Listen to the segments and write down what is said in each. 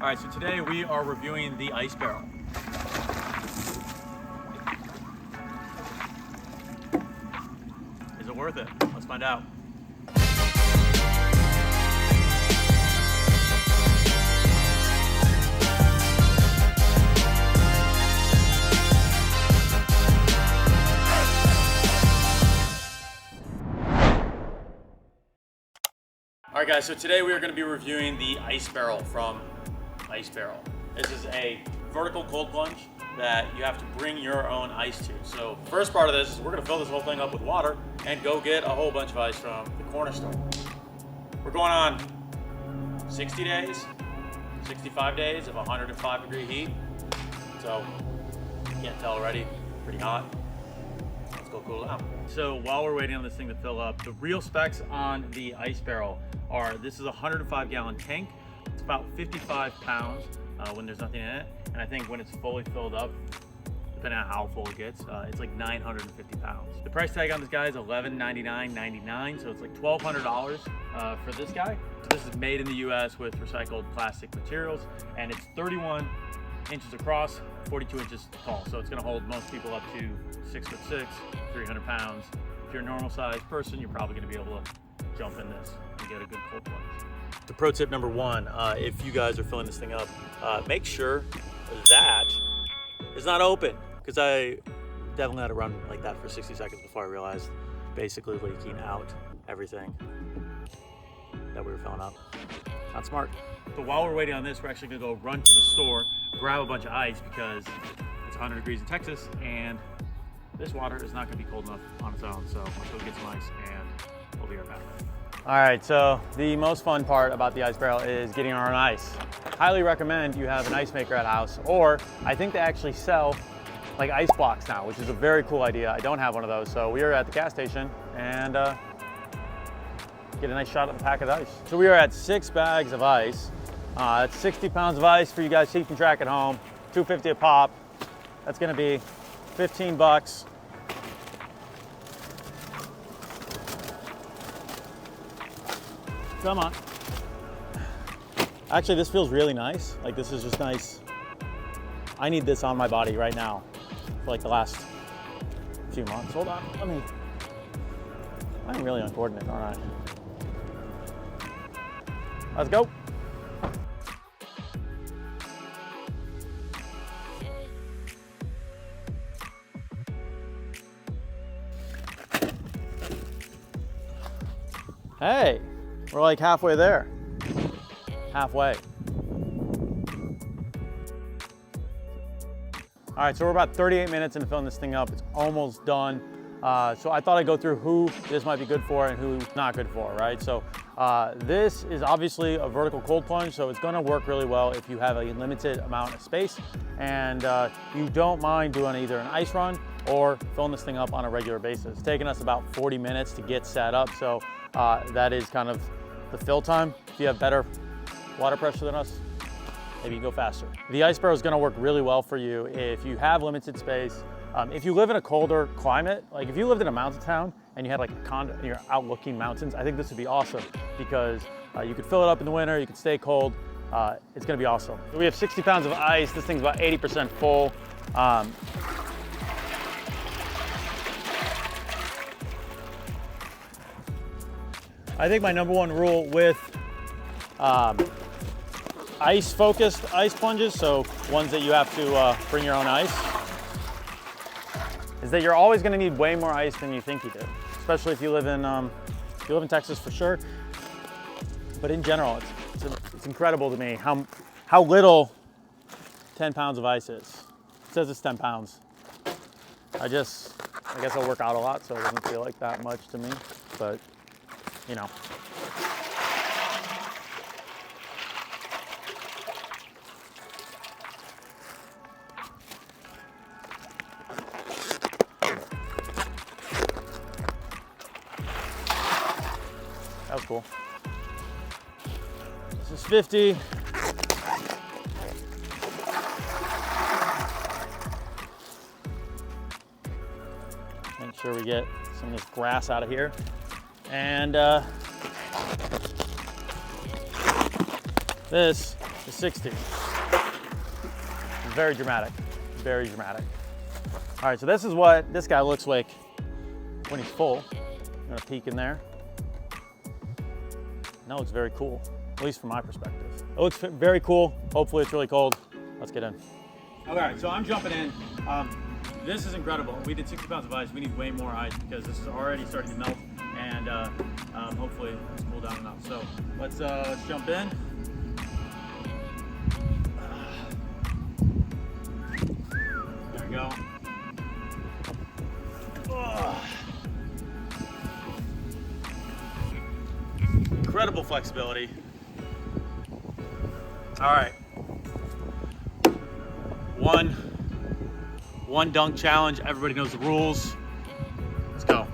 All right, so today we are reviewing the ice barrel. Is it worth it? Let's find out. All right, guys, so today we are going to be reviewing the ice barrel from Ice Barrel. This is a vertical cold plunge that you have to bring your own ice to. So first part of this is we're going to fill this whole thing up with water and go get a whole bunch of ice from the corner store. We're going on 60 days, 65 days of 105-degree heat. So you can't tell already, pretty hot. Let's go cool down. So while we're waiting on this thing to fill up, the real specs on the ice barrel are, this is a 105-gallon tank. It's about 55 pounds when there's nothing in it. And I think when it's fully filled up, depending on how full it gets, it's like 950 pounds. The price tag on this guy is $1199.99, so it's like $1,200 for this guy. So this is made in the US with recycled plastic materials, and it's 31 inches across, 42 inches tall. So it's gonna hold most people up to 6'6", 300 pounds. If you're a normal sized person, you're probably gonna be able to jump in this and get a good cold plunge. The pro tip number one, if you guys are filling this thing up, make sure that it's not open, because I definitely had to run like that for 60 seconds before I realized basically leaking out everything that we were filling up. Not smart. So while we're waiting on this, we're actually gonna go run to the store, grab a bunch of ice, because it's 100 degrees in Texas and this water is not gonna be cold enough on its own. So let's go get some ice and we'll be right back. All right, so the most fun part about the ice barrel is getting our own ice. Highly recommend you have an ice maker at house, or I think they actually sell like ice blocks now, which is a very cool idea. I don't have one of those, so we are at the gas station and get a nice shot of a pack of ice. So we are at 6 bags of ice. That's 60 pounds of ice for you guys keeping track at home, $2.50 a pop. That's gonna be 15 bucks. Come on. Actually, this feels really nice. Like, this is just nice. I need this on my body right now for like the last few months. Hold on, I'm really uncoordinated, aren't I? Let's go. Hey. We're like halfway there. Halfway. All right, so we're about 38 minutes into filling this thing up. It's almost done. So I thought I'd go through who this might be good for and who not good for, right? So this is obviously a vertical cold plunge, so it's gonna work really well if you have a limited amount of space and you don't mind doing either an ice run or filling this thing up on a regular basis. It's taken us about 40 minutes to get set up, so that is kind of the fill time. If you have better water pressure than us, maybe you go faster. The ice barrel is gonna work really well for you if you have limited space. If you live in a colder climate, like if you lived in a mountain town and you had like a condo and you're out looking mountains, I think this would be awesome because you could fill it up in the winter, you could stay cold. It's gonna be awesome. So we have 60 pounds of ice. This thing's about 80% full. I think my number one rule with ice-focused ice plunges, so ones that you have to bring your own ice, is that you're always going to need way more ice than you think you do, especially if you live in Texas for sure. But in general, it's incredible to me how little 10 pounds of ice is. It says it's 10 pounds. I guess I work out a lot, so it doesn't feel like that much to me, but you know. That was cool. This is 50. Make sure we get some of this grass out of here. And this to 60. Very dramatic, very dramatic. All right, so this is what this guy looks like when he's full. I'm gonna peek in there. That looks very cool, at least from my perspective. It looks very cool. Hopefully it's really cold. Let's get in. All right, so I'm jumping in. This is incredible. We did 60 pounds of ice. We need way more ice because this is already starting to melt, and hopefully it's cooled down enough. So let's jump in. There we go. Incredible flexibility. All right. One dunk challenge. Everybody knows the rules. Let's go.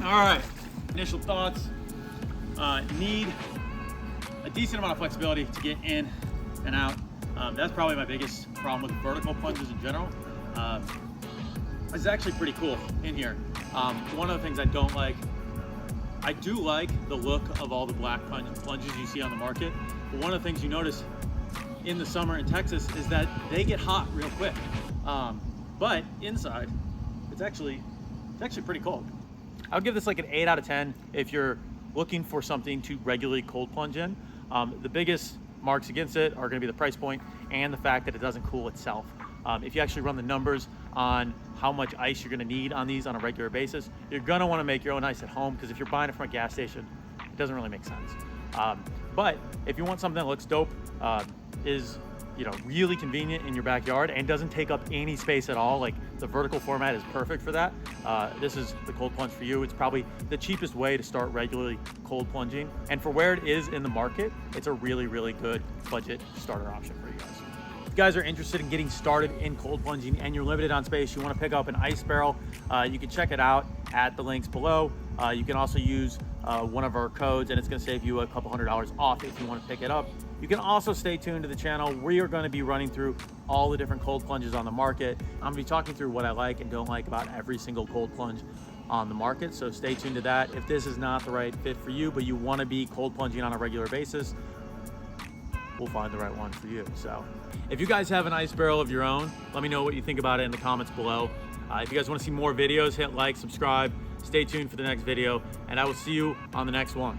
All right. Initial thoughts. Need a decent amount of flexibility to get in and out. That's probably my biggest problem with vertical plunges in general. It's actually pretty cool in here. One of the things I don't like, I do like the look of all the black plunges you see on the market, but one of the things you notice in the summer in Texas is that they get hot real quick. But inside, it's actually pretty cold. I would give this like an 8 out of 10 if you're looking for something to regularly cold plunge in. The biggest marks against it are gonna be the price point and the fact that it doesn't cool itself. If you actually run the numbers on how much ice you're gonna need on these on a regular basis, you're gonna wanna make your own ice at home, because if you're buying it from a gas station, it doesn't really make sense. But if you want something that looks dope, is really convenient in your backyard and doesn't take up any space at all, like the vertical format is perfect for that. This is the cold plunge for you. It's probably the cheapest way to start regularly cold plunging. And for where it is in the market, it's a really, really good budget starter option for you guys. If you guys are interested in getting started in cold plunging and you're limited on space, you want to pick up an ice barrel, you can check it out at the links below. You can also use one of our codes, and it's going to save you a couple $100 off if you want to pick it up. You can also stay tuned to the channel. We are going to be running through all the different cold plunges on the market. I'm going to be talking through what I like and don't like about every single cold plunge on the market, so stay tuned to that. If this is not the right fit for you, but you want to be cold plunging on a regular basis, we'll find the right one for you. So if you guys have an ice barrel of your own, let me know what you think about it in the comments below. If you guys want to see more videos, hit like, subscribe, stay tuned for the next video, and I will see you on the next one.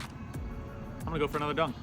I'm gonna go for another dunk.